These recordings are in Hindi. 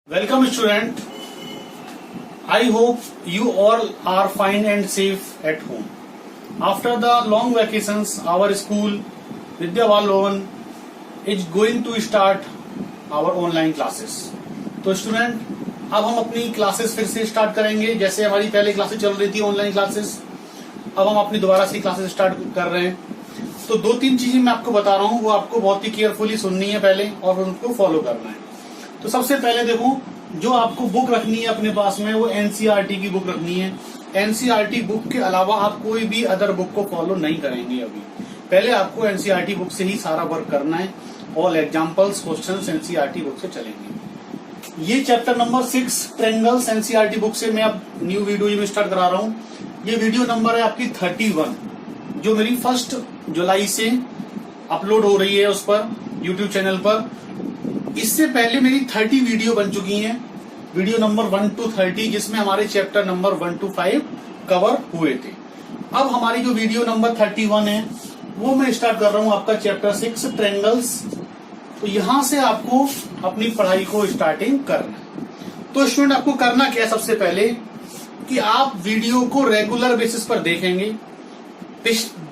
Welcome student. I hope you all are fine and safe at home. After the long vacations, our school Vidya Bhavan is going to start our online classes. तो स्टूडेंट अब हम अपनी क्लासेस फिर से स्टार्ट करेंगे। जैसे हमारी पहले क्लासेस चल रही थी ऑनलाइन क्लासेस, अब हम अपनी दोबारा से क्लासेस स्टार्ट कर रहे हैं। तो दो तीन चीजें मैं आपको बता रहा हूँ, वो आपको बहुत ही केयरफुली सुननी है पहले और उनको फॉलो करना है। तो सबसे पहले देखो, जो आपको बुक रखनी है अपने पास में वो एनसीईआरटी की बुक रखनी है। एनसीईआरटी बुक के अलावा आप कोई भी अदर बुक को फॉलो नहीं करेंगे। अभी पहले आपको एनसीईआरटी बुक से ही सारा वर्क करना है। All examples questions NCERT book से चलेंगे। ये chapter number 6 triangles NCERT book से मैं अब न्यू वीडियो में स्टार्ट करा रहा हूँ। ये वीडियो नंबर है आपकी 31, जो मेरी 1 जुलाई से अपलोड हो रही है उस पर यूट्यूब चैनल पर। इससे पहले मेरी 30 वीडियो बन चुकी हैं, वीडियो नंबर 1 to 30, जिसमें हमारे चैप्टर नंबर 1 to 5 कवर हुए थे। अब हमारी जो वीडियो नंबर 31 है वो मैं स्टार्ट कर रहा हूं आपका चैप्टर 6 ट्रायंगल्स। तो यहां से आपको अपनी पढ़ाई को स्टार्टिंग करना है। तो स्टूडेंट आपको करना क्या है, सबसे पहले कि आप वीडियो को रेगुलर बेसिस पर देखेंगे।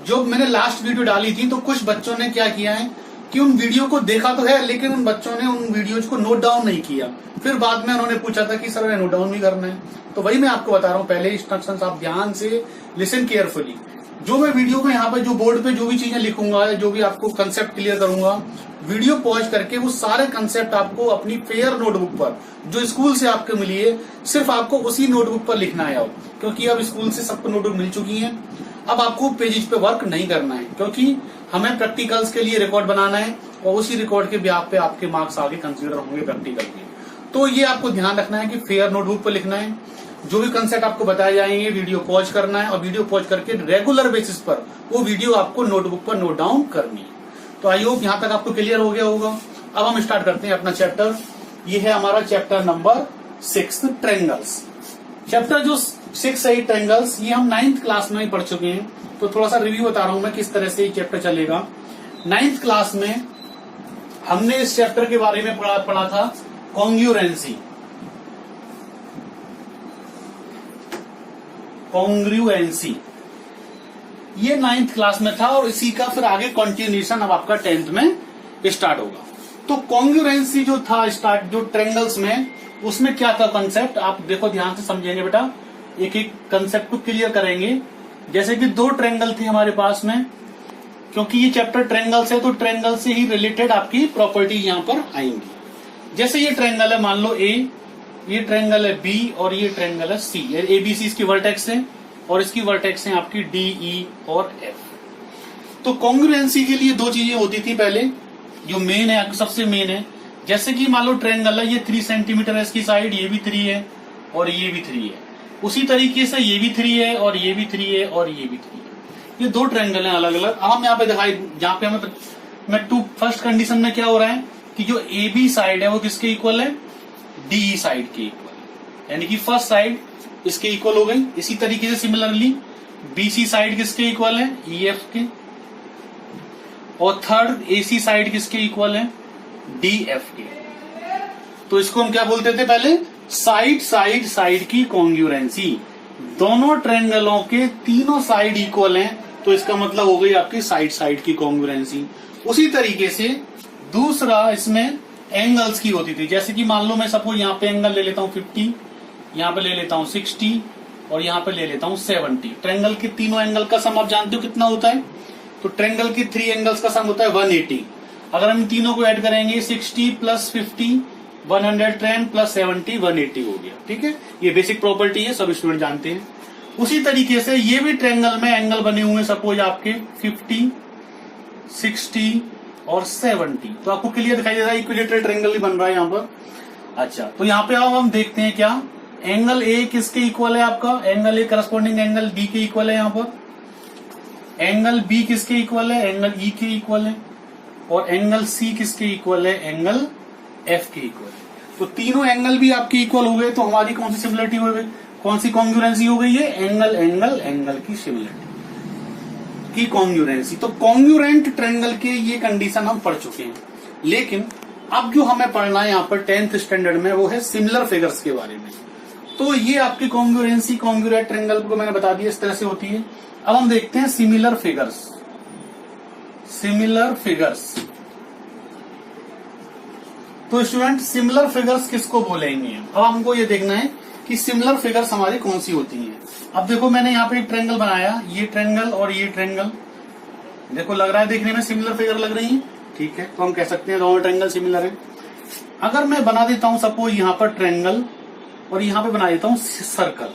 जो मैंने लास्ट वीडियो डाली थी तो कुछ बच्चों ने क्या किया है कि उन वीडियो को देखा तो है, लेकिन उन बच्चों ने उन वीडियोज को नोट डाउन नहीं किया। फिर बाद में उन्होंने पूछा था कि सर नोट डाउन भी करना है। तो वही मैं आपको बता रहा हूँ, पहले इंस्ट्रक्शंस आप ध्यान से लिसन केयरफुली। जो मैं वीडियो में यहाँ पे जो बोर्ड पे जो भी चीजें लिखूंगा या जो भी आपको कंसेप्ट क्लियर करूंगा, वीडियो पॉज करके वो सारे कंसेप्ट आपको अपनी फेयर नोटबुक पर जो स्कूल से आपको मिली है, सिर्फ आपको उसी नोटबुक पर लिखना है। अब क्योंकि अब स्कूल से सबको नोटबुक मिल चुकी है, अब आपको पेजेस पे वर्क नहीं करना है, क्योंकि हमें प्रैक्टिकल्स के लिए रिकॉर्ड बनाना है और उसी रिकॉर्ड के ब्याह पे आपके मार्क्स आगे कंसीडर होंगे प्रैक्टिकल के। तो ये आपको ध्यान रखना है कि फेयर नोटबुक पर लिखना है। जो भी कंसेप्ट आपको बताए जाएंगे वीडियो पॉज करना है और वीडियो पॉज करके रेगुलर बेसिस पर वो वीडियो आपको नोटबुक पर नोट डाउन करनी है। तो आई होप यहाँ तक आपको क्लियर हो गया होगा। अब हम स्टार्ट करते हैं अपना चैप्टर। ये है हमारा चैप्टर नंबर 6 ट्रायंगल्स। चैप्टर जो 6 है ट्रायंगल्स, ये हम 9th क्लास में ही पढ़ चुके हैं। तो थोड़ा सा रिव्यू बता रहा हूं मैं किस तरह से ये चैप्टर चलेगा। 9th क्लास में हमने इस चैप्टर के बारे में पढ़ा था कॉन्ग्रुएंसी। ये 9th क्लास में था और इसी का फिर आगे कंटिन्यूएशन अब आपका 10th में स्टार्ट होगा। तो कॉन्ग्रुएंसी जो था स्टार्ट जो ट्रायंगल्स में, उसमें क्या था कंसेप्ट, आप देखो ध्यान से समझेंगे बेटा, एक एक कंसेप्ट को क्लियर करेंगे। जैसे कि 2 ट्रायंगल थे हमारे पास में, क्योंकि ये चैप्टर ट्रायंगल्स है तो ट्रायंगल से ही रिलेटेड आपकी प्रॉपर्टी यहाँ पर आएंगी। जैसे ये ट्रायंगल है, मान लो ए, ये ट्रायंगल है बी और ये ट्रायंगल है सी। ए बी सी इसकी वर्टेक्स है और इसकी वर्टेक्स है आपकी डी ई और एफ। तो कॉन्ग्रुएंसी के लिए 2 चीजें होती थी पहले, जो मेन है सबसे मेन है। जैसे कि मान लो ट्रायंगल है, ये 3 सेंटीमीटर है इसकी साइड, ये भी 3 है और ये भी 3 है। उसी तरीके से ये भी 3 है और ये भी 3 है और ये भी 3 है। ये 2 ट्रायंगल हैं अलग अलग। अब हम यहाँ पे दिखाई, जहाँ पे हमें मैं फर्स्ट कंडीशन में क्या हो रहा है कि जो ए बी साइड है वो किसके इक्वल है, डी साइड के इक्वल है, यानी कि फर्स्ट साइड इसके इक्वल हो गई। इसी तरीके से सिमिलरली बी सी साइड किसके इक्वल है, ई एफ के, और थर्ड ए सी साइड किसके इक्वल है, डी एफ के। तो इसको हम क्या बोलते थे पहले, साइड की कॉन्ग्रुएंसी। दोनों ट्रायंगलों के तीनों साइड इक्वल हैं, तो इसका मतलब हो गई आपकी साइड की कॉन्ग्रुएंसी। उसी तरीके से दूसरा इसमें एंगल्स की होती थी। जैसे कि मान लो मैं सपोज यहाँ पे एंगल ले लेता हूँ 50, यहाँ पे ले लेता हूँ 60 और यहाँ पे ले लेता हूँ 70। ट्रायंगल के तीनों एंगल का सम आप जानते हो कितना होता है, तो ट्रायंगल के 3 एंगल्स का सम होता है 180। अगर हम तीनों को ऐड करेंगे 60 + 50 110 + 70 180 हो गया। ठीक है, ये बेसिक प्रॉपर्टी है, सब स्टूडेंट जानते हैं। उसी तरीके से ये भी ट्रायंगल में एंगल बने हुए हैं, सपोज आपके 50 60 और 70। तो आपको क्लियर दिखाई दे रहा है, इक्विलेटरल ट्रायंगल भी बन रहा है यहाँ पर। अच्छा, तो यहाँ पे आओ हम देखते हैं क्या एंगल ए किसके इक्वल है आपका, angle A corresponding angle B के इक्वल है। यहाँ पर एंगल बी किसके इक्वल है, एंगल ई के इक्वल है, और एंगल सी किसके इक्वल है, एंगल एफ के इक्वल है। तो तीनों एंगल भी आपके इक्वल हो गए, तो हमारी कौन सी सिमिलरिटी हो गई, कौन सी कॉन्ग्रुएंसी हो गई है, एंगल की सिमिलरिटी की कॉन्ग्रुएंसी। तो कॉन्ग्रुएंट ट्रायंगल के ये कंडीशन हम पढ़ चुके हैं। लेकिन अब जो हमें पढ़ना है यहाँ पर 10th स्टैंडर्ड में वो है सिमिलर फिगर्स के बारे में। तो ये आपकी कॉन्ग्रुएंसी कॉन्ग्रुएंट ट्रायंगल को मैंने बता दिया इस तरह से होती है। अब हम देखते हैं सिमिलर फिगर्स। सिमिलर फिगर्स, तो स्टूडेंट सिमिलर फिगर्स किसको बोलेंगे? अब हमको ये देखना है कि सिमिलर फिगर्स हमारी कौन सी होती हैं। अब देखो मैंने यहाँ पे एक ट्रायंगल बनाया, ये ट्रायंगल और ये ट्रायंगल, देखो लग रहा है देखने में सिमिलर फिगर लग रही है, ठीक है, तो हम कह सकते हैं दोनों ट्रायंगल सिमिलर है। अगर मैं बना देता हूं सपोज यहाँ पर ट्रायंगल और यहाँ पे बना देता हूं सर्कल,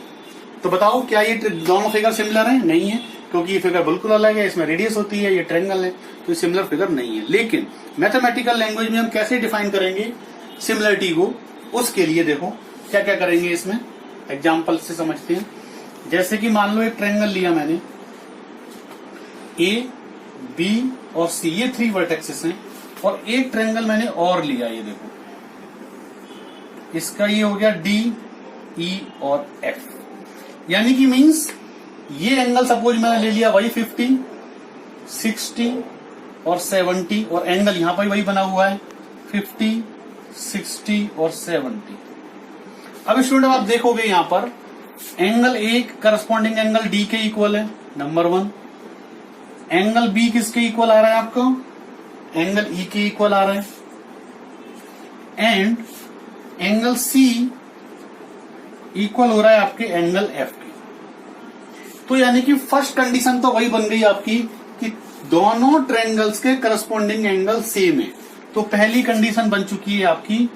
तो बताओ क्या ये दोनों फिगर सिमिलर है? नहीं है, क्योंकि ये फिगर बिल्कुल अलग है, इसमें रेडियस होती है, ये ट्रायंगल है, तो सिमिलर फिगर नहीं है। लेकिन मैथमेटिकल लैंग्वेज में हम कैसे डिफाइन करेंगे सिमिलरिटी को, उसके लिए देखो क्या क्या करेंगे, इसमें एग्जाम्पल से समझते हैं। जैसे कि मान लो एक ट्रायंगल लिया मैंने, ए बी और सी, ये 3 वर्टेक्सेस हैं, और एक ट्रायंगल मैंने और लिया, ये देखो इसका ये हो गया डी ई और एफ, यानी कि मीन्स ये एंगल सपोज मैंने ले लिया वही 50, 60 और 70, और एंगल यहां पर वही बना हुआ है 50, 60 और 70। अब स्टूडेंट आप देखोगे यहां पर एंगल एक करस्पॉन्डिंग एंगल डी के इक्वल है, नंबर 1। एंगल बी किसके इक्वल आ रहा है आपको? एंगल ई के इक्वल आ रहा है। एंड एंगल सी इक्वल हो रहा है आपके एंगल एफ के। तो यानी कि फर्स्ट कंडीशन तो वही बन गई आपकी कि दोनों ट्रायंगल्स के करस्पॉन्डिंग एंगल सेम है। तो पहली कंडीशन बन चुकी है आपकी,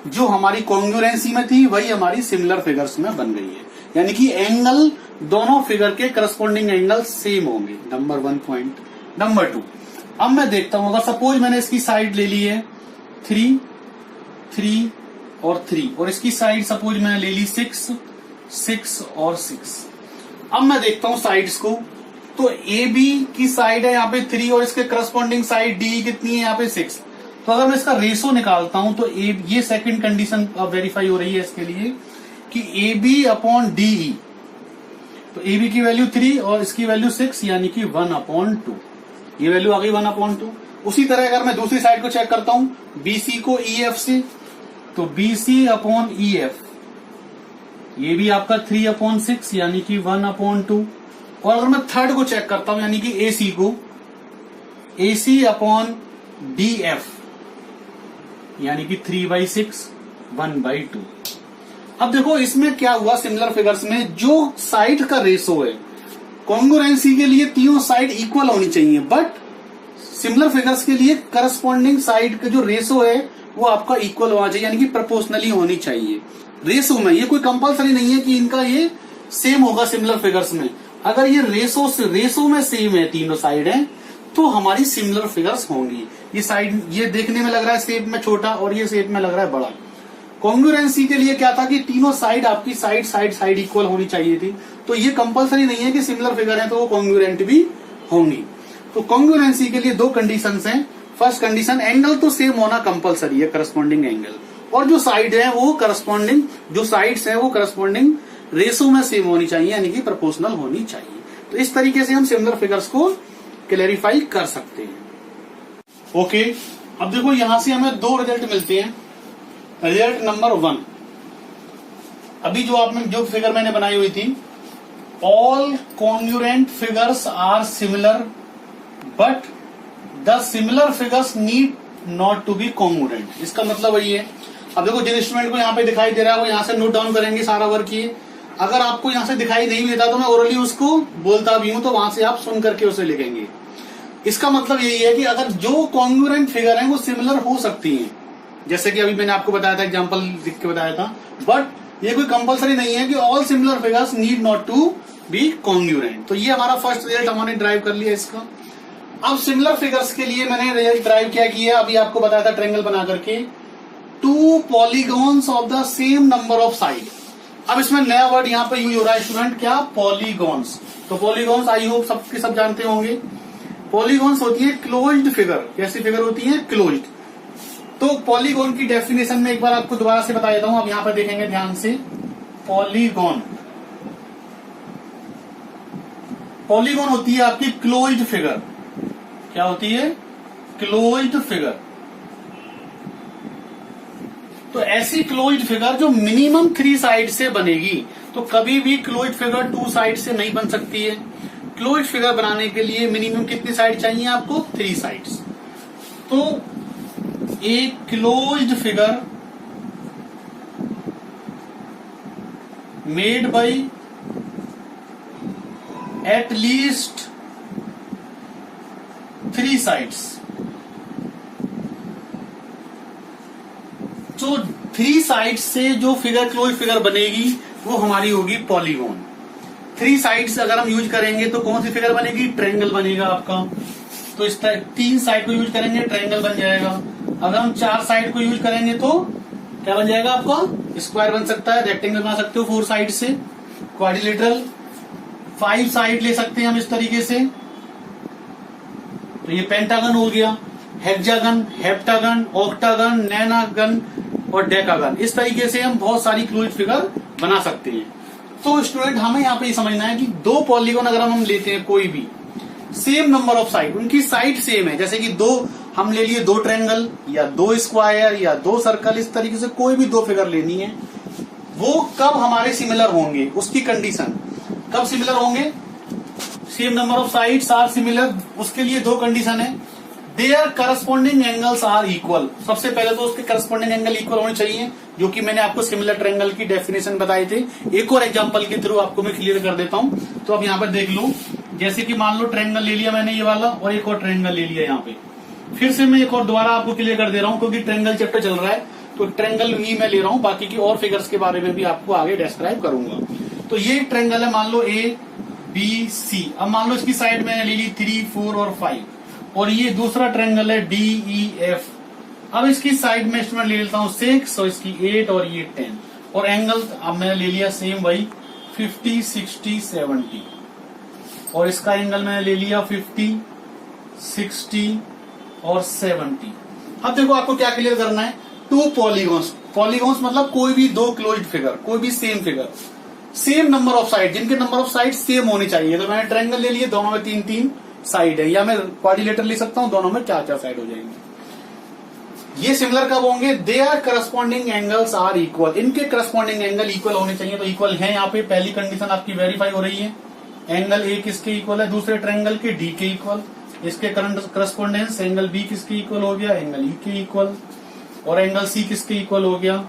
जो हमारी कॉन्ग्रुएंसी में थी वही हमारी सिमिलर फिगर्स में बन गई है, यानी कि एंगल दोनों फिगर के करस्पॉन्डिंग एंगल सेम होंगे, नंबर 1 पॉइंट। नंबर 2, अब मैं देखता हूं, अगर सपोज मैंने इसकी साइड ले ली है 3, 3 और 3, और इसकी साइड सपोज मैंने ले ली 6, 6 और 6। अब मैं देखता हूं साइड्स को, तो ए बी की साइड है यहाँ पे 3 और इसके करस्पॉन्डिंग साइड डी कितनी है यहाँ पे 6। तो अगर मैं इसका रेशो निकालता हूं तो ये सेकंड कंडीशन वेरीफाई हो रही है इसके लिए कि A B upon D E, तो ए बी की वैल्यू 3 और इसकी वैल्यू 6, यानी कि 1/2, ये वैल्यू आ गई 1/2। उसी तरह अगर मैं दूसरी साइड को चेक करता हूं, बीसी को ई एफ से, तो बीसी अपॉन ई एफ, ये भी आपका 3/6 यानी कि 1/2। और अगर मैं थर्ड को चेक करता हूं यानी कि एसी को, एसी अपॉन डी एफ, यानी कि 3/6, 1/2। अब देखो इसमें क्या हुआ, सिमिलर फिगर्स में जो साइड का रेशो है, कॉन्ग्रुएंसी के लिए तीनों साइड इक्वल होनी चाहिए, बट सिमिलर फिगर्स के लिए करस्पॉन्डिंग साइड का जो रेशो है वो आपका इक्वल होना चाहिए, यानी कि प्रोपोर्शनली होनी चाहिए रेशो में। ये कोई कंपलसरी नहीं है कि इनका ये सेम होगा सिमिलर फिगर्स में। अगर ये रेशो में सेम है, तीनों साइड है, तो हमारी सिमिलर फिगर्स होंगी। ये साइड ये देखने में लग रहा है शेप में छोटा और ये शेप में लग रहा है बड़ा। कॉन्ग्रुएंसी के लिए क्या था कि तीनों साइड आपकी साइड इक्वल होनी चाहिए थी। तो ये कंपलसरी नहीं है कि सिमिलर फिगर है तो वो कॉन्ग्रुएंट भी होंगी। तो कॉन्ग्रुएंसी के लिए 2 कंडीशंस हैं। फर्स्ट कंडीशन, एंगल तो सेम होना कंपलसरी है, करस्पॉन्डिंग एंगल, और जो साइड है वो करस्पॉन्डिंग, जो साइड्स है वो करस्पॉन्डिंग रेशो में सेम होनी चाहिए, यानी कि प्रोपोर्शनल होनी चाहिए। तो इस तरीके से हम सिमिलर फिगर्स को क्लैरिफाई कर सकते हैं। ओके, अब देखो यहां से हमें 2 रिजल्ट मिलते हैं। रिजल्ट नंबर 1, अभी जो फिगर मैंने बनाई हुई थी, all congruent figures are similar but the similar figures need not to be congruent. इसका मतलब वही है। अब देखो जिन स्टूडेंट को यहाँ पे दिखाई दे रहा है वो यहाँ से नोट डाउन करेंगे सारा वर्क ये। अगर आपको यहाँ से दिखाई नहीं देता तो मैं ओरली उसको बोलता भी हूं, तो वहां से आप सुन करके उसे लिखेंगे। इसका मतलब यही है कि अगर जो कॉन्ग्रुएंट फिगर है वो सिमिलर हो सकती है, जैसे कि अभी मैंने आपको बताया था, एग्जांपल लिख के बताया था, बट ये कोई कंपलसरी नहीं है कि all similar figures need not to be congruent. तो ये हमारा फर्स्ट रिजल्ट हमने ड्राइव कर लिया इसका। अब सिमिलर फिगर्स के लिए मैंने रिजल्ट ड्राइव क्या किया, अभी आपको बताया था ट्रायंगल बना करके, 2 polygons of the same number of side. अब इसमें नया वर्ड यहाँ पे यूज हो रहा है स्टूडेंट, क्या? पॉलीगॉन्स। तो पॉलीगॉन्स आई होप सबके सब जानते होंगे। पॉलीगॉन्स होती है क्लोज्ड फिगर। कैसी फिगर होती है? क्लोज्ड। तो पॉलीगॉन की डेफिनेशन में एक बार आपको दोबारा से बता देता हूं, अब यहां पर देखेंगे ध्यान से। पॉलीगॉन होती है आपकी क्लोज्ड फिगर। क्या होती है? Closed figure. तो ऐसी क्लोज्ड फिगर जो मिनिमम 3 साइड से बनेगी, तो कभी भी क्लोज्ड फिगर 2 साइड से नहीं बन सकती है। क्लोज्ड फिगर बनाने के लिए मिनिमम कितनी साइड चाहिए आपको? 3 साइड्स। तो एक closed figure made by at least 3 sides. जो 3 साइड से जो फिगर क्लोज फिगर बनेगी वो हमारी होगी पॉलीगॉन। 3 साइड्स अगर हम यूज करेंगे तो कौन सी फिगर बनेगी? ट्रायंगल बनेगा आपका। तो इस तरह 3 साइड को यूज करेंगे ट्रायंगल बन जाएगा। अगर हम 4 साइड को यूज करेंगे तो क्या बन जाएगा आपका? स्क्वायर बन सकता है, रेक्टेंगल बना सकते हो 4 साइड से, क्वाड्रिलेटरल। 5 साइड ले सकते हैं हम इस तरीके से, तो ये पेंटागन हो गया, हेक्सागन, हेप्टागन, ऑक्टागन, नैनागन और डेकागन। इस तरीके से हम बहुत सारी क्लोज्ड फिगर बना सकते हैं। तो स्टूडेंट हमें यहाँ पे ये समझना है कि 2 पॉलीगॉन अगर हम लेते हैं कोई भी, सेम नंबर ऑफ साइड, उनकी साइड सेम है, जैसे कि 2 हम ले लिए 2 ट्रायंगल या 2 स्क्वायर या 2 सर्कल, इस तरीके से कोई भी 2 फिगर लेनी है, वो कब हमारे सिमिलर होंगे, उसकी कंडीशन कब सिमिलर होंगे? Same number of sides are similar, उसके लिए 2 कंडीशन है। Their corresponding angles are equal. सबसे पहले तो उसके करस्पॉन्डिंग एंगल इक्वल होने चाहिए, जो कि मैंने आपको सिमिलर ट्रायंगल की डेफिनेशन बताए थे। एक और एग्जांपल के थ्रू आपको मैं क्लियर कर देता हूं। तो अब यहाँ पर देख लो, जैसे कि मान लो ट्रायंगल ले लिया मैंने ये वाला और एक और ट्रायंगल ले लिया यहाँ पे। फिर से मैं एक और दोबारा आपको क्लियर कर दे रहा हूँ, क्योंकि ट्रायंगल चैप्टर चल रहा है तो ट्रायंगल ही मैं ले रहा हूँ, बाकी की और फिगर्स के बारे में भी आपको आगे डिस्क्राइब करूंगा। तो ये ट्रायंगल है, मान लो ABC। अब मान लो इसकी साइड मैंने ले ली 3, 4 और 5, और ये दूसरा ट्रायंगल है DEF। अब इसकी साइड में स्टूडेंट ले लेता हूँ 6 और इसकी 8 और ये 10, और एंगल अब मैंने ले लिया सेम वही 50, 60, 70, और इसका एंगल मैंने ले लिया 50, 60 और 70। अब देखो आपको क्या क्लियर करना है, 2 पॉलीगॉन्स। पॉलीगॉन्स मतलब कोई भी 2 क्लोज्ड फिगर, कोई भी same figure, same number of side, जिनके नंबर ऑफ साइड सेम होनी चाहिए। तो मैंने ट्रायंगल ले लिए, दोनों में 3-3 साइड है, या मैं क्वाड्रिलेटर ले सकता हूं, दोनों में 4-4 साइड हो जाएंगे। ये सिमिलर कब होंगे? There corresponding angles are equal. इनके करस्पॉन्डिंग एंगल इक्वल होने चाहिए, तो इक्वल है यहाँ पे पहली कंडीशन आपकी वेरीफाई हो रही है। एंगल A किसके इक्वल है? दूसरे ट्रायंगल के D के इक्वल। इसके करस्पॉन्डेंस एंगल B किसके इक्वल हो गया? एंगल E के इक्वल। और एंगल C किसके इक्वल हो गया?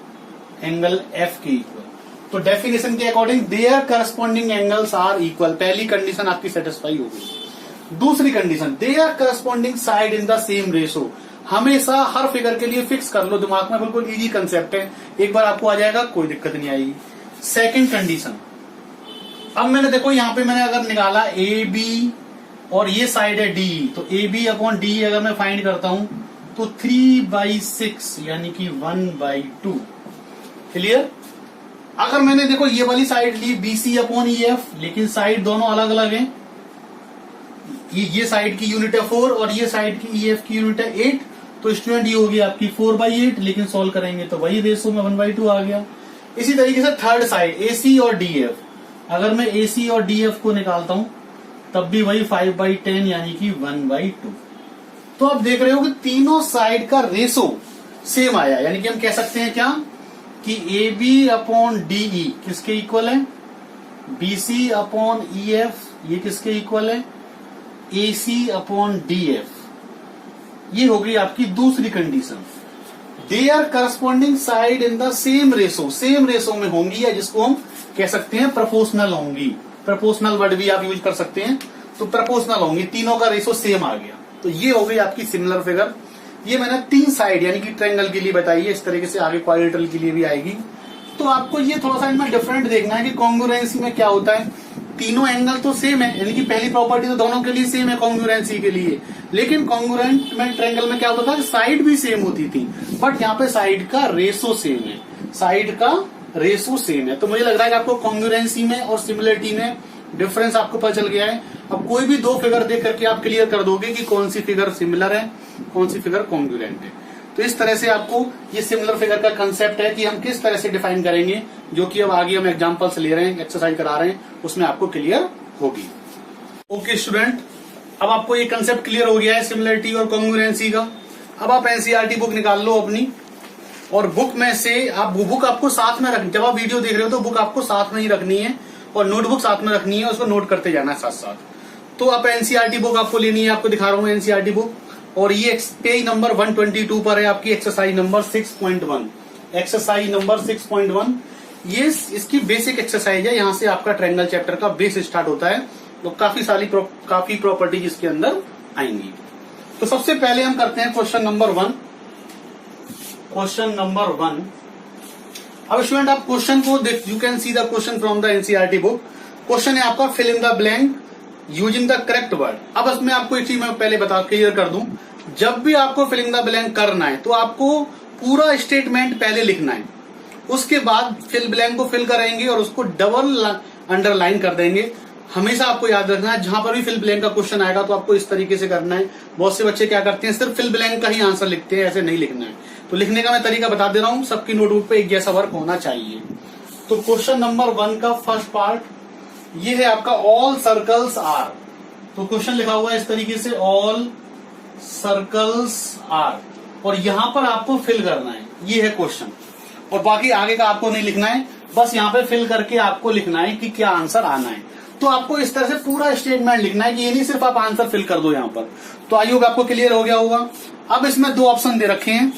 एंगल F के इक्वल। तो डेफिनेशन के according there corresponding angles are equal, पहली कंडीशन आपकी सेटिस्फाई हो गई। दूसरी condition, there corresponding side in the same ratio. हमेशा हर फिगर के लिए फिक्स कर लो दिमाग में, बिल्कुल इजी कंसेप्ट है, एक बार आपको आ जाएगा, कोई दिक्कत नहीं आएगी। सेकंड कंडीशन, अब मैंने देखो यहाँ पे मैंने अगर निकाला AB और ये साइड है DE, तो AB अपॉन DE अगर मैं फाइंड करता हूं तो 3/6 यानी कि 1/2। क्लियर? अगर मैंने देखो ये वाली साइड ली BC अपॉन EF, लेकिन साइड दोनों अलग अलग हैं, ये साइड की यूनिट है 4 और ये साइड की EF की यूनिट है 8, तो स्टूडेंट ये होगी आपकी 4/8, लेकिन सॉल्व करेंगे तो वही रेशो में 1/2 आ गया। इसी तरीके से थर्ड साइड AC और DF, अगर मैं AC और DF को निकालता हूं तब भी वही 5/10 यानी कि 1/2। तो आप देख रहे हो कि तीनों साइड का रेशो सेम आया, यानी कि हम कह सकते हैं क्या कि AB अपॉन DE किसके इक्वल है? BC अपॉन EF ये किसके इक्वल है? AC upon DF। ये हो गई आपकी दूसरी condition. They are corresponding side in the same ratio, same ratio में होंगी, या जिसको हम कह सकते हैं प्रोपोर्शनल होंगी। प्रोपोर्शनल वर्ड भी आप यूज कर सकते हैं, तो प्रोपोर्शनल होंगी, तीनों का रेशो सेम आ गया। तो ये हो गई आपकी सिमिलर फिगर। ये मैंने 3 साइड यानी कि ट्रायंगल के लिए बताई है, इस तरीके से आगे क्वाड्रिलेटरल के लिए भी आएगी। तो आपको ये थोड़ा सा इनमें डिफरेंट देखना है कि कॉन्ग्रुएंसी में क्या होता है। तीनों एंगल तो सेम है, यानी कि पहली प्रॉपर्टी तो दोनों के लिए सेम है कॉन्ग्रुएंसी के लिए, लेकिन कॉन्ग्रुएंट में ट्रायंगल में क्या होता था, साइड भी सेम होती थी, बट यहाँ पे साइड का रेशो सेम है, साइड का रेशो सेम है। तो मुझे लग रहा है कि आपको कॉन्ग्रुएंसी में और सिमिलरिटी में डिफरेंस आपको पता चल गया है। अब कोई भी 2 फिगर देख करके आप क्लियर कर दोगे कि कौन सी फिगर सिमिलर है, कौन सी फिगर कॉन्ग्रुएंट है। तो इस तरह से आपको ये सिमिलर फिगर का कंसेप्ट है कि हम किस तरह से डिफाइन करेंगे, जो कि अब आगे हम एग्जांपल्स ले रहे हैं, एक्सरसाइज करा रहे हैं, उसमें आपको क्लियर होगी। ओके स्टूडेंट, अब आपको ये कंसेप्ट क्लियर हो गया है सिमिलरिटी और कॉन्ग्रुएंसी का। अब आप एनसीईआरटी बुक निकाल लो अपनी, और बुक में से आप बुक आपको साथ में रख, जब आप वीडियो देख रहे हो तो बुक आपको साथ में ही रखनी है और नोटबुक साथ में रखनी है, उसको नोट करते जाना है साथ साथ। तो आप एनसीईआरटी बुक आपको लेनी है, आपको दिखा रहा हूँ एनसीईआरटी बुक, और ये पेज नंबर 122 पर है आपकी एक्सरसाइज नंबर 6.1। एक्सरसाइज नंबर 6.1 ये इसकी बेसिक एक्सरसाइज है, यहाँ से आपका ट्रायंगल चैप्टर का बेस स्टार्ट होता है। तो काफी प्रॉपर्टीज इसके अंदर आएंगी। तो सबसे पहले हम करते हैं क्वेश्चन नंबर 1। क्वेश्चन नंबर 1, अब स्टूडेंट आप क्वेश्चन को देख, you can see the question from the NCERT book. Question है आपका fill in the blank using the correct word. अब इसमें आपको एक चीज मैं पहले बता क्लियर कर दूं, जब भी आपको फिल इन द ब्लैंक करना है तो आपको पूरा स्टेटमेंट पहले लिखना है, उसके बाद फिल ब्लैंक को फिल करेंगे और उसको डबल अंडरलाइन कर देंगे। हमेशा आपको याद रखना है, जहां पर भी फिल ब्लैंक का क्वेश्चन आएगा तो आपको इस तरीके से करना है। बहुत से बच्चे क्या करते हैं, सिर्फ फिल ब्लैंक का ही आंसर लिखते हैं, ऐसे नहीं लिखना है। तो लिखने का मैं तरीका बता दे रहा हूं, सबकी नोटबुक पे एक जैसा वर्क होना चाहिए। तो क्वेश्चन नंबर 1 का फर्स्ट पार्ट ये है आपका ऑल सर्कल्स आर। तो क्वेश्चन लिखा हुआ है इस तरीके से, ऑल सर्कल्स आर, और यहां पर आपको फिल करना है, ये है क्वेश्चन। और बाकी आगे का आपको नहीं लिखना है, बस यहाँ पे फिल करके आपको लिखना है कि क्या आंसर आना है। तो आपको इस तरह से पूरा स्टेटमेंट लिखना है कि ये नहीं सिर्फ आप आंसर फिल कर दो यहाँ पर। तो आई होप आपको क्लियर हो गया होगा। अब इसमें दो ऑप्शन दे रखे हैं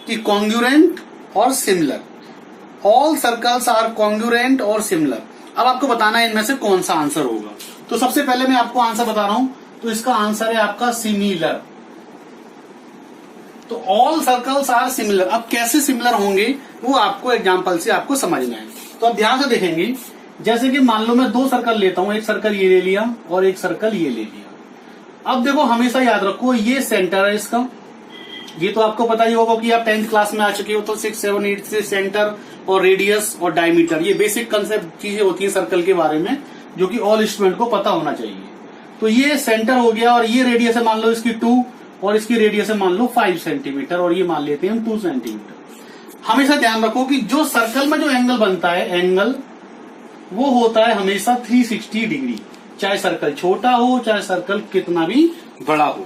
कि कॉन्ग्रुएंट और similar. All circles are congruent और सिमिलर। अब आपको बताना है इनमें से कौन सा आंसर होगा। तो सबसे पहले मैं आपको आंसर बता रहा हूं, तो इसका आंसर है आपका सिमिलर। तो ऑल सर्कल्स आर सिमिलर। अब कैसे सिमिलर होंगे वो आपको एग्जांपल से आपको समझना है। तो अब ध्यान से देखेंगे, जैसे कि मान लो मैं दो सर्कल लेता हूं, एक सर्कल ये ले लिया और एक सर्कल ये ले लिया। अब देखो हमेशा याद रखो ये सेंटर है इसका, ये तो आपको पता ही होगा कि आप 10th क्लास में आ चुके हो। तो 6, 7, 8 से सेंटर और रेडियस और डायमीटर, ये बेसिक कंसेप्ट चीजें होती है सर्कल के बारे में, जो कि ऑल स्टूडेंट को पता होना चाहिए। तो ये सेंटर हो गया और ये रेडियस है मान लो इसकी 2 और इसकी रेडियस है मान लो 5 सेंटीमीटर और ये मान लेते हैं हम 2 सेंटीमीटर। हमेशा ध्यान रखो कि जो सर्कल में जो एंगल बनता है, एंगल वो होता है हमेशा 360 डिग्री, चाहे सर्कल छोटा हो चाहे सर्कल कितना भी बड़ा हो।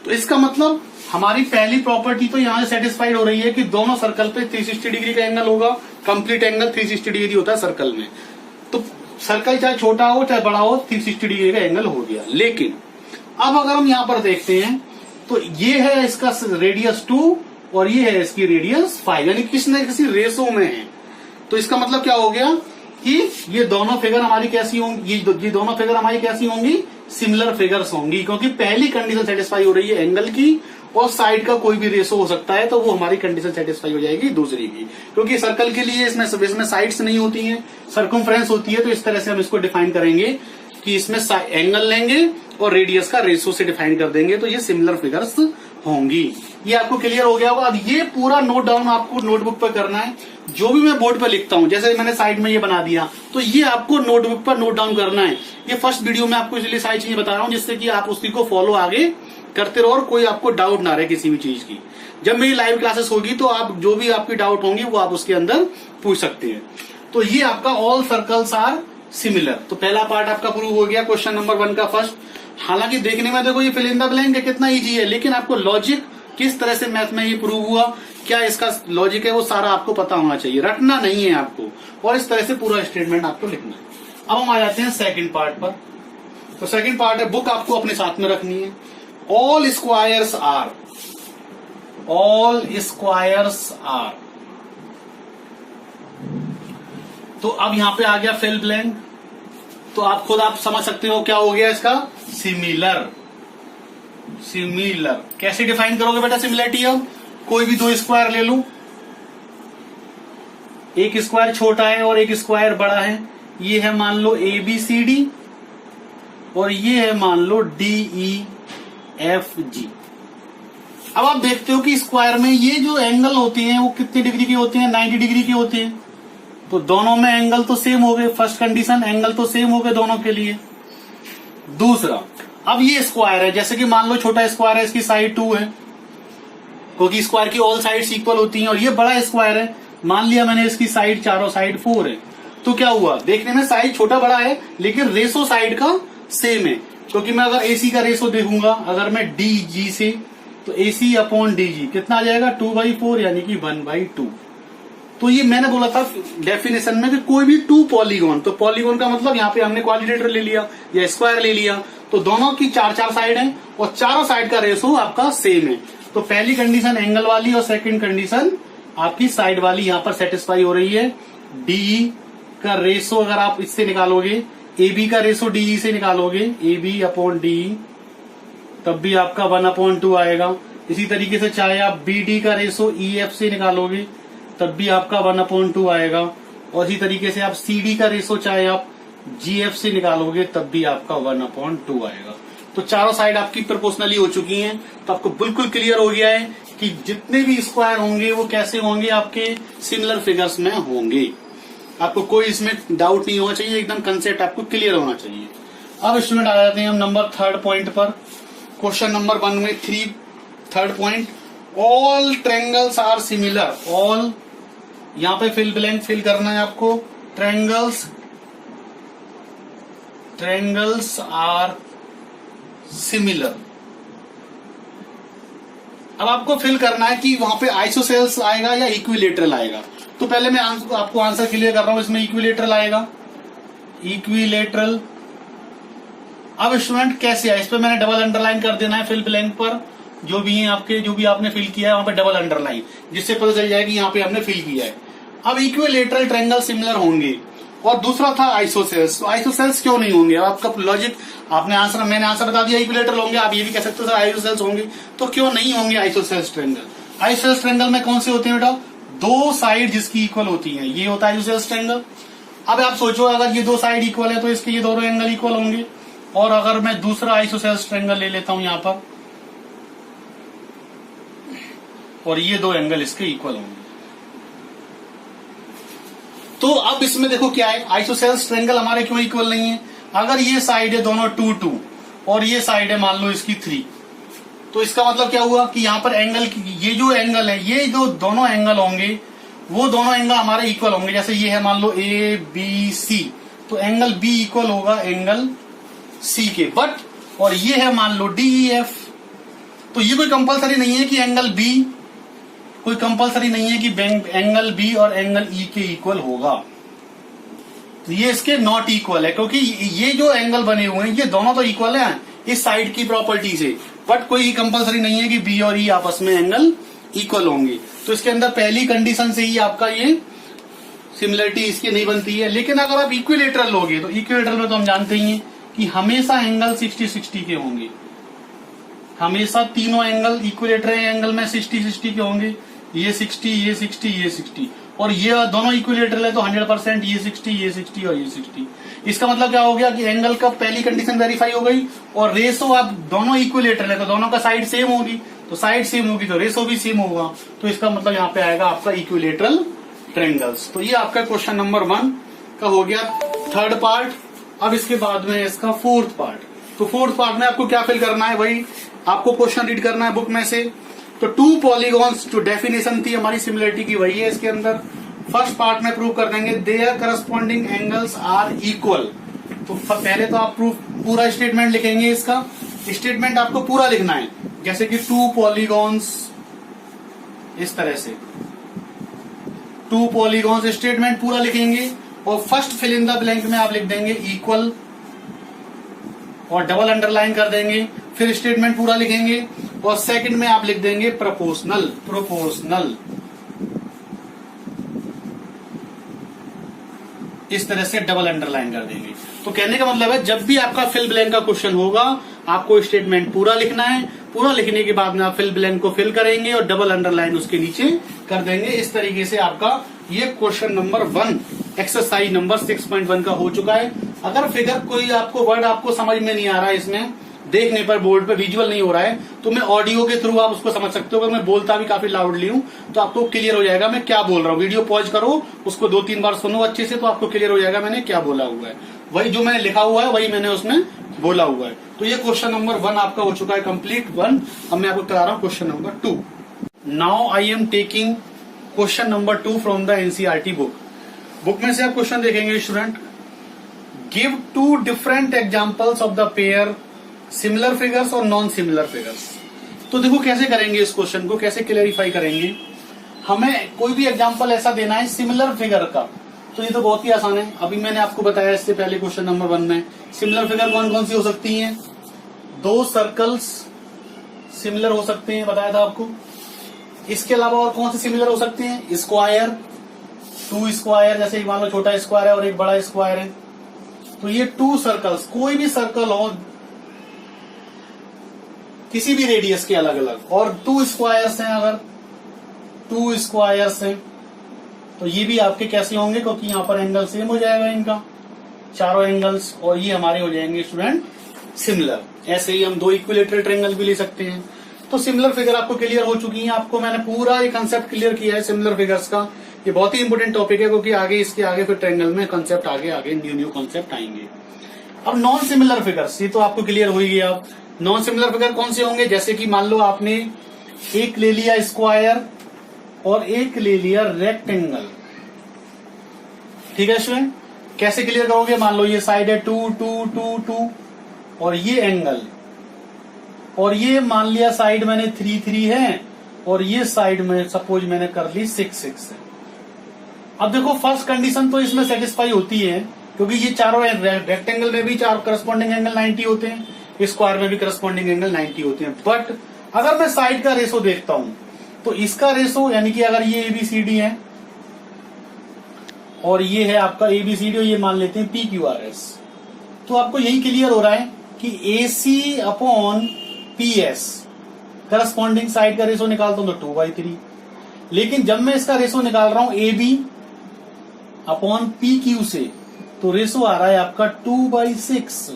तो इसका मतलब हमारी पहली प्रॉपर्टी तो यहाँ से सेटिस्फाइड हो रही है कि दोनों सर्कल पे 360 डिग्री का एंगल होगा। कंप्लीट एंगल 360 डिग्री होता है सर्कल में। तो सर्कल चाहे छोटा हो चाहे बड़ा हो, 360 डिग्री का एंगल हो गया। लेकिन अब अगर हम यहाँ पर देखते हैं तो ये है इसका रेडियस 2 और ये है इसकी रेडियस 5, यानी किसी न किसी रेशो में है। तो इसका मतलब क्या हो गया कि ये दोनों फिगर हमारी कैसी होंगी, ये दोनों फिगर हमारी कैसी होंगी, सिमिलर फिगर्स होंगी, क्योंकि पहली कंडीशन सेटिस्फाई हो रही है एंगल की, और साइड का कोई भी रेशो हो सकता है, तो वो हमारी कंडीशन सेटिस्फाई हो जाएगी दूसरी की। क्योंकि सर्कल के लिए इसमें साइड्स नहीं होती हैं, सर्कमफ्रेंस होती है। तो इस तरह से हम इसको डिफाइन करेंगे कि इसमें एंगल लेंगे और रेडियस का रेशो से डिफाइन कर देंगे, तो ये सिमिलर फिगर्स होंगी। ये आपको क्लियर हो गया होगा। अब ये पूरा नोट डाउन आपको नोटबुक पर करना है। जो भी मैं बोर्ड पर लिखता हूं, जैसे मैंने साइड में ये बना दिया, तो ये आपको नोटबुक पर नोट डाउन करना है। ये फर्स्ट वीडियो में आपको इसलिए सारी चीजें बता रहा हूं जिससे कि आप उसी को फॉलो आगे करते रहो और कोई आपको डाउट ना रहे किसी भी चीज की। जब मेरी लाइव क्लासेस होगी तो आप जो भी आपकी डाउट होंगी वो आप उसके अंदर पूछ सकते हैं। तो ये आपका ऑल सर्कल्स आर सिमिलर। तो पहला पार्ट आपका प्रूव हो गया क्वेश्चन नंबर 1 का फर्स्ट। हालांकि देखने में देखो ये फिल इन द ब्लैंक है, कितना इजी है, लेकिन आपको लॉजिक किस तरह से मैथ में ये प्रूव हुआ, क्या इसका लॉजिक है, वो सारा आपको पता होना चाहिए, रटना नहीं है आपको, और इस तरह से पूरा स्टेटमेंट आपको लिखना है। अब हम आ जाते हैं सेकंड पार्ट पर। तो सेकंड पार्ट है, बुक आपको अपने साथ में रखनी है। All squares are, all squares are. तो अब यहां पे आ गया फिल ब्लैंक, तो आप खुद आप समझ सकते हो क्या हो गया इसका, सिमिलर। सिमिलर कैसे डिफाइन करोगे बेटा सिमिलरिटी? अब कोई भी दो स्क्वायर ले लूं, एक स्क्वायर छोटा है और एक स्क्वायर बड़ा है। ये है मान लो ABCD और ये है मान लो DEFG। अब आप देखते हो कि स्क्वायर में ये जो एंगल होते हैं वो कितने डिग्री के होते हैं, 90 डिग्री के होते हैं। तो दोनों में एंगल तो सेम हो गए, फर्स्ट कंडीशन, एंगल तो सेम हो गए दोनों के लिए। दूसरा, अब ये स्क्वायर है, जैसे कि मान लो छोटा स्क्वायर है, इसकी साइड 2 है, क्योंकि स्क्वायर की ऑल साइड्स इक्वल होती हैं, और ये बड़ा स्क्वायर है, मान लिया मैंने इसकी साइड, चारों साइड 4 है। तो क्या हुआ, देखने में साइड छोटा बड़ा है लेकिन रेशो साइड का सेम है। क्योंकि मैं अगर AC का रेशो देखूंगा, अगर मैं DG से, तो AC अपॉन DG कितना आ जाएगा, 2/4 यानी कि 1/2। तो ये मैंने बोला था डेफिनेशन में कि कोई भी टू पॉलीगॉन, तो पॉलीगॉन का मतलब यहाँ पे हमने क्वाड्रिलेटरल ले लिया या स्क्वायर ले लिया, तो दोनों की 4-4 साइड है और चारों साइड का रेशो आपका सेम है। तो पहली कंडीशन एंगल वाली और सेकंड कंडीशन आपकी साइड वाली यहाँ पर सेटिस्फाई हो रही है। डीई का रेशो अगर आप इससे निकालोगे, AB का रेशो डीई से निकालोगे, AB अपॉन डीई, तब भी आपका 1/2 आएगा। इसी तरीके से चाहे आप BD का रेशो EF से निकालोगे तब भी आपका 1/2 आएगा। और इसी तरीके से आप CD का रेशो चाहे आप GF से निकालोगे तब भी आपका 1/2 आएगा। तो चारों साइड आपकी प्रोपोर्शनली हो चुकी हैं, तो आपको बिल्कुल क्लियर हो गया है कि जितने भी स्क्वायर होंगे वो कैसे होंगे, आपके सिमिलर फिगर्स में होंगे। आपको कोई इसमें डाउट नहीं होना चाहिए, एकदम कंसेप्ट आपको क्लियर होना चाहिए। अब स्टूडेंट आ जाते हैं हम नंबर 3 पॉइंट पर। क्वेश्चन नंबर 1 में 3 point, all triangles are similar. All यहाँ पे फिल ब्लैंक फिल करना है आपको। Triangles are similar. अब आपको फिल करना है कि वहां पे आइसोसेल्स आएगा या इक्विलेटरल आएगा। तो पहले मैं आपको आंसर क्लियर कर रहा हूं, इसमें इक्विलेटरल आएगा, इक्विलेटरल। अब स्टूडेंट कैसे है, इस पे मैंने डबल अंडरलाइन कर देना है फिल ब्लैंक पर, जो भी है आपके, जो भी आपने फिल किया है वहां पे डबल अंडरलाइन, जिससे पता चल जाएगा कि यहाँ पे हमने फिल किया है। अब इक्विलेटरल ट्रायंगल सिमिलर होंगे। और दूसरा था आइसोसेल्स। तो आइसोसेल्स क्यों नहीं होंगे, आपका लॉजिक आपने आंसर, मैंने आंसर बता दिया इक्विलेटरल होंगे, आप ये भी कह सकते हो आइसोसेल्स होंगे। तो क्यों नहीं होंगे आइसोसेल्स ट्रायंगल। आइसोसेल्स ट्रायंगल में कौन से होते हैं बेटा, दो साइड जिसकी इक्वल होती है, ये होता है आइसोसेल्स ट्रायंगल। अब आप सोचो अगर ये दो साइड इक्वल है तो इसके ये दोनों एंगल इक्वल होंगे। और अगर मैं दूसरा आइसोसेल्स ट्रायंगल ले लेता हूं यहां पर, और ये दो एंगल इसके इक्वल होंगे। तो अब इसमें देखो क्या है, आइसोसेल्स ट्रायंगल हमारे क्यों इक्वल नहीं है। अगर ये साइड है दोनों 2 और ये साइड है मान लो इसकी 3, तो इसका मतलब क्या हुआ कि यहाँ पर एंगल, ये जो एंगल है, ये जो दोनों एंगल होंगे वो दोनों एंगल हमारे इक्वल होंगे। जैसे ये है मान लो ABC, तो एंगल B इक्वल होगा एंगल C के। बट और ये है मान लो DEF, तो ये कोई कंपलसरी नहीं है कि एंगल B, कोई कंपलसरी नहीं है कि एंगल B और एंगल E के इक्वल होगा। तो ये इसके नॉट इक्वल है, क्योंकि ये जो एंगल बने हुए हैं ये दोनों तो इक्वल हैं इस साइड की प्रॉपर्टी से, बट कोई कंपलसरी नहीं है कि B और E आपस में एंगल इक्वल होंगे। तो इसके अंदर पहली कंडीशन से ही आपका ये सिमिलरिटी इसकी नहीं बनती है। लेकिन अगर आप इक्विलेटरल लोगे तो इक्विलेटरल में तो हम जानते ही हैं कि हमेशा एंगल 60-60 के होंगे। हमेशा तीनों एंगल इक्विलेटरल एंगल में 60-60 के होंगे। ये 60, ये 60, ये 60, और ये दोनों इक्विलेटरल है तो 100% ये 60, ये 60 और ये 60। इसका मतलब क्या हो गया कि एंगल का पहली कंडीशन वेरीफाई हो गई, और रेशो आप दोनों इक्विलेटरल है तो दोनों का साइड सेम होगी, तो साइड सेम होगी तो रेशो भी सेम होगा। तो इसका मतलब यहाँ पे आएगा आपका इक्विलेटरल ट्रायंगल्स। तो ये आपका क्वेश्चन नंबर 1 का हो गया 3rd पार्ट। अब इसके बाद में इसका 4th पार्ट। तो 4th पार्ट में आपको क्या फिल करना है, वही आपको क्वेश्चन रीड करना है बुक में से। तो 2 पॉलीगॉन्स जो डेफिनेशन थी हमारी सिमिलरिटी की वही है इसके अंदर। फर्स्ट पार्ट में प्रूव कर देंगे there corresponding angles are equal. तो पहले तो आप प्रूफ पूरा स्टेटमेंट लिखेंगे, इसका स्टेटमेंट आपको पूरा लिखना है, जैसे कि 2 पॉलीगॉन्स, इस तरह से 2 पॉलीगॉन्स स्टेटमेंट पूरा लिखेंगे। और first fill in the blank में आप लिख देंगे इक्वल और डबल अंडरलाइन कर देंगे, फिर स्टेटमेंट पूरा लिखेंगे, और सेकंड में आप लिख देंगे प्रोपोर्शनल। इस तरह से डबल अंडरलाइन कर देंगे। तो कहने का मतलब है जब भी आपका फिल ब्लैंक का क्वेश्चन होगा आपको स्टेटमेंट पूरा लिखना है, पूरा लिखने के बाद में आप फिल ब्लैंक को फिल करेंगे और डबल अंडरलाइन उसके नीचे कर देंगे। इस तरीके से आपका ये क्वेश्चन नंबर 1 एक्सरसाइज नंबर 6.1 का हो चुका है। अगर फिगर कोई आपको वर्ड आपको समझ में नहीं आ रहा है, इसमें देखने पर बोर्ड पे विजुअल नहीं हो रहा है, तो मैं ऑडियो के थ्रू आप उसको समझ सकते हो। अगर मैं बोलता भी काफी लाउडली हूं तो आपको क्लियर हो जाएगा मैं क्या बोल रहा हूँ। वीडियो पॉज करो, उसको 2-3 बार सुनो अच्छे से, तो आपको क्लियर हो जाएगा मैंने क्या बोला हुआ है। वही जो मैंने लिखा हुआ है वही मैंने उसमें बोला हुआ है। तो ये क्वेश्चन नंबर 1 आपका हो चुका है कंप्लीट 1। अब मैं आपको करा रहा हूँ question number 2। Now I am taking question number 2 from the NCERT book. Book में से आप क्वेश्चन देखेंगे student, give 2 different examples of the pair similar figures और नॉन सिमिलर फिगर्स। तो देखो कैसे करेंगे इस क्वेश्चन को, कैसे क्लेरिफाई करेंगे। हमें कोई भी एग्जांपल ऐसा देना है सिमिलर फिगर का, तो ये तो बहुत ही आसान है। अभी मैंने आपको बताया इससे पहले क्वेश्चन नंबर 1 में सिमिलर फिगर कौन कौन सी हो सकती हैं। 2 सर्कल्स सिमिलर हो सकते हैं, बताया था आपको। इसके अलावा और कौन से सिमिलर हो सकते हैं, स्क्वायर, 2 स्क्वायर, जैसे मान लो छोटा स्क्वायर है और एक बड़ा स्क्वायर है, तो ये 2 सर्कल्स, कोई भी सर्कल हो किसी भी रेडियस के अलग अलग, और 2 स्क्वायर्स हैं, अगर 2 स्क्वायर्स हैं तो ये भी आपके कैसे होंगे, क्योंकि यहाँ पर एंगल सेम हो जाएगा इनका, चारों एंगल्स, और ये हमारे हो जाएंगे स्टूडेंट सिमिलर। ऐसे ही हम 2 इक्विलेटरल ट्रायंगल भी ले सकते हैं। तो सिमिलर फिगर आपको क्लियर हो चुकी है। आपको मैंने पूरा ये कंसेप्ट क्लियर किया है सिमिलर फिगर्स का। ये बहुत ही इंपोर्टेंट टॉपिक है, क्योंकि आगे इसके आगे फिर ट्रायंगल में कंसेप्ट आगे न्यू कंसेप्ट आएंगे। अब नॉन सिमिलर फिगर्स, ये तो आपको क्लियर हो ही गया। अब नॉन सिमिलर फिगर कौन से होंगे, जैसे कि मान लो आपने एक ले लिया स्क्वायर और एक ले लिया रेक्टेंगल, ठीक है स्टूडेंट। कैसे क्लियर करोगे, मान लो ये साइड है 2 2 2 2 और ये एंगल, और ये मान लिया साइड मैंने 3 3 है और ये साइड में सपोज मैंने कर ली 6 6 है। अब देखो फर्स्ट कंडीशन तो इसमें सेटिस्फाई होती है, क्योंकि ये चारों रेक्टेंगल में भी 4 करस्पॉन्डिंग एंगल 90 होते हैं, स्क्वायर में भी करस्पॉन्डिंग एंगल 90 होते हैं। बट अगर मैं साइड का रेशो देखता हूं तो इसका रेशो, यानी कि अगर ये ABCD है और ये है आपका ABCD और ये मान लेते हैं PQRS, तो आपको यही क्लियर हो रहा है कि AC upon PS corresponding side का रेशो निकालता हूं तो 2/3। लेकिन जब मैं इसका रेशो निकाल रहा हूं AB अपॉन PQ से, तो रेशो आ रहा है आपका 2/6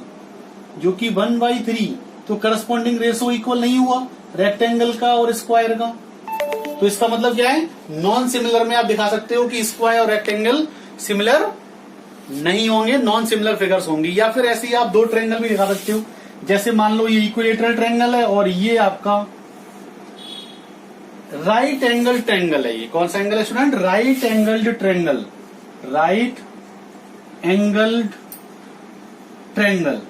जो कि 1/3। तो करस्पॉन्डिंग रेशो इक्वल नहीं हुआ रेक्टेंगल का और स्क्वायर का। तो इसका मतलब क्या है, नॉन सिमिलर में आप दिखा सकते हो कि स्क्वायर और रेक्टेंगल सिमिलर नहीं होंगे, नॉन सिमिलर फिगर्स होंगी। या फिर ऐसे ही आप 2 ट्रायंगल भी दिखा सकते हो, जैसे मान लो ये इक्विलेटरल ट्रायंगल है और ये आपका राइट एंगल ट्रायंगल है। ये कौन सा एंगल है student, right angled triangle, right angled triangle,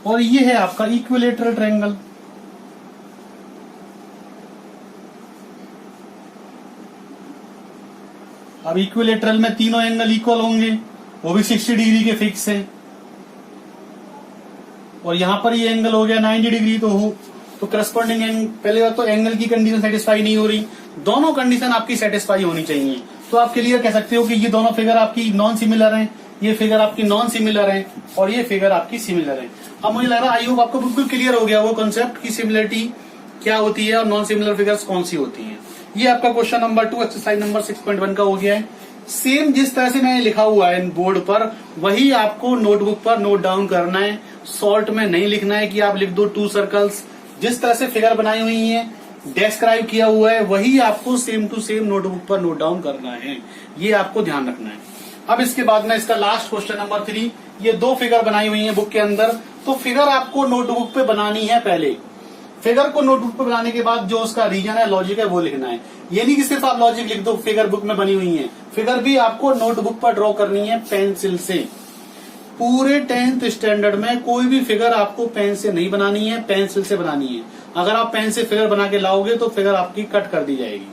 और ये है आपका इक्विलेटरल ट्रायंगल। अब इक्विलेटरल में तीनों एंगल इक्वल होंगे, वो भी 60 डिग्री के फिक्स है, और यहां पर ये एंगल हो गया 90 डिग्री। तो करस्पॉन्डिंग पहले बात तो एंगल की कंडीशन सेटिस्फाई नहीं हो रही, दोनों कंडीशन आपकी सेटिस्फाई होनी चाहिए। तो आप क्लियर कह सकते हो कि ये दोनों फिगर आपकी नॉन सिमिलर हैं, ये फिगर आपकी नॉन सिमिलर है और ये फिगर आपकी सिमिलर है। अब मुझे लग रहा है आई होप आपको बिल्कुल क्लियर हो गया वो कंसेप्ट की सिमिलरिटी क्या होती है और नॉन सिमिलर फिगर्स कौन सी होती हैं। ये आपका क्वेश्चन नंबर 2 एक्सरसाइज नंबर 6.1 का हो गया है। सेम जिस तरह से मैंने लिखा हुआ है बोर्ड पर, वही आपको नोटबुक पर नोट डाउन करना है। शॉर्ट में नहीं लिखना है कि आप लिख दो 2 सर्कल्स। जिस तरह से फिगर बनाई हुई है, डिस्क्राइब किया हुआ है, वही आपको सेम टू सेम नोटबुक पर नोट डाउन करना है। ये आपको ध्यान रखना है। अब इसके बाद में इसका लास्ट क्वेश्चन नंबर 3, ये 2 फिगर बनाई हुई है बुक के अंदर। तो फिगर आपको नोटबुक पे बनानी है। पहले फिगर को नोटबुक पे बनाने के बाद जो उसका रीजन है, लॉजिक है, वो लिखना है। ये नहीं कि सिर्फ आप लॉजिक लिख दो, फिगर बुक में बनी हुई है, फिगर भी आपको नोटबुक पर ड्रॉ करनी है पेंसिल से। पूरे 10th स्टैंडर्ड में कोई भी फिगर आपको पेन से नहीं बनानी है, पेंसिल से बनानी है। अगर आप पेन से फिगर बना के लाओगे तो फिगर आपकी कट कर दी जाएगी।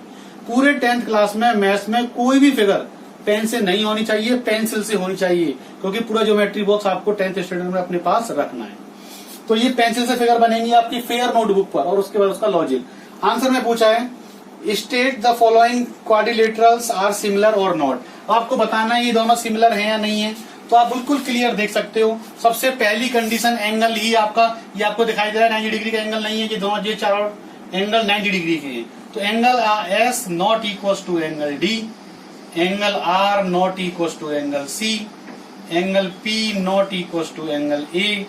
पूरे 10th क्लास में मैथ्स में कोई भी फिगर पेन से नहीं होनी चाहिए, पेंसिल से होनी चाहिए, क्योंकि पूरा ज्योमेट्री बॉक्स आपको 10th स्टैंडर्ड में अपने पास रखना है। तो ये पेंसिल से फिगर बनेंगी आपकी फेयर नोटबुक पर, और उसके बाद उसका लॉजिक। आंसर में पूछा है state the following quadrilaterals are similar और नॉट। आपको बताना है ये दोनों सिमिलर हैं या नहीं है। तो आप बिल्कुल क्लियर देख सकते हो। सबसे पहली कंडीशन, एंगल ही आपका ये आपको दिखाई दे रहा है 90 डिग्री का एंगल नहीं है, कि दोनों ये चारों एंगल 90 डिग्री के हैं। तो angle S not equal to angle D, angle R not equal to angle C, angle P not equal to angle A,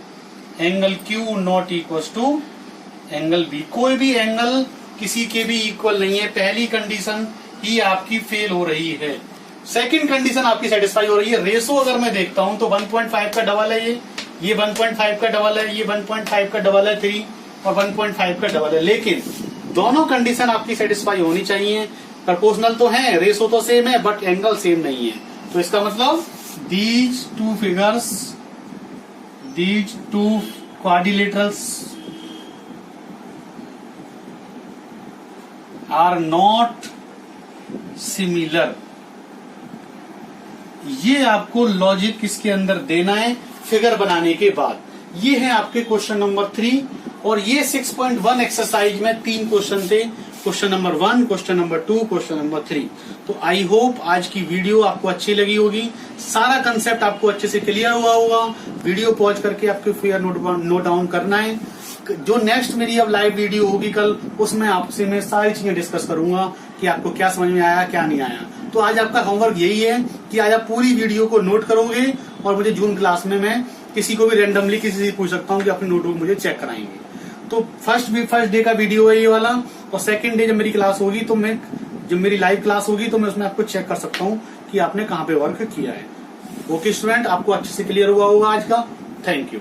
angle Q not equal to angle B. कोई भी एंगल किसी के भी इक्वल नहीं है। पहली कंडीशन ही आपकी फेल हो रही है। सेकंड कंडीशन आपकी सेटिस्फाई हो रही है। रेशो अगर मैं देखता हूं तो 1.5 का डबल है, ये 1.5 का डबल है, ये 1.5 का डबल है 3 और 1.5 का डबल है। लेकिन दोनों कंडीशन आपकी सेटिस्फाई होनी चाहिए। प्रपोर्शनल तो है, रेशो तो सेम है, बट एंगल सेम नहीं है। तो इसका मतलब these two figures, these two quadrilaterals are not similar. ये आपको लॉजिक इसके अंदर देना है फिगर बनाने के बाद। ये है आपके क्वेश्चन नंबर 3 और ये 6.1 एक्सरसाइज में 3 क्वेश्चन थे, question number 1, question number 2, question number 3। तो आई होप आज की वीडियो आपको अच्छी लगी होगी, सारा कंसेप्ट आपको अच्छे से क्लियर हुआ होगा। वीडियो पॉज करके आपको फिर नोट डाउन करना है। जो नेक्स्ट मेरी अब लाइव वीडियो होगी कल, उसमें आपसे मैं सारी चीजें डिस्कस करूंगा कि आपको क्या समझ में आया क्या नहीं आया। तो आज आपका होमवर्क यही है कि आज आप पूरी वीडियो को नोट करोगे और मुझे जून क्लास में मैं किसी को भी रेंडमली किसी से पूछ सकता हूँ कि अपने नोटबुक मुझे चेक कराएंगे। तो फर्स्ट डे का वीडियो है ये वाला, और सेकंड डे जब मेरी क्लास होगी तो मैं जब मेरी लाइव क्लास होगी तो मैं उसमें आपको चेक कर सकता हूँ कि आपने कहाँ पे वर्क किया है। ओके स्टूडेंट, आपको अच्छे से क्लियर हुआ होगा आज का। Thank you.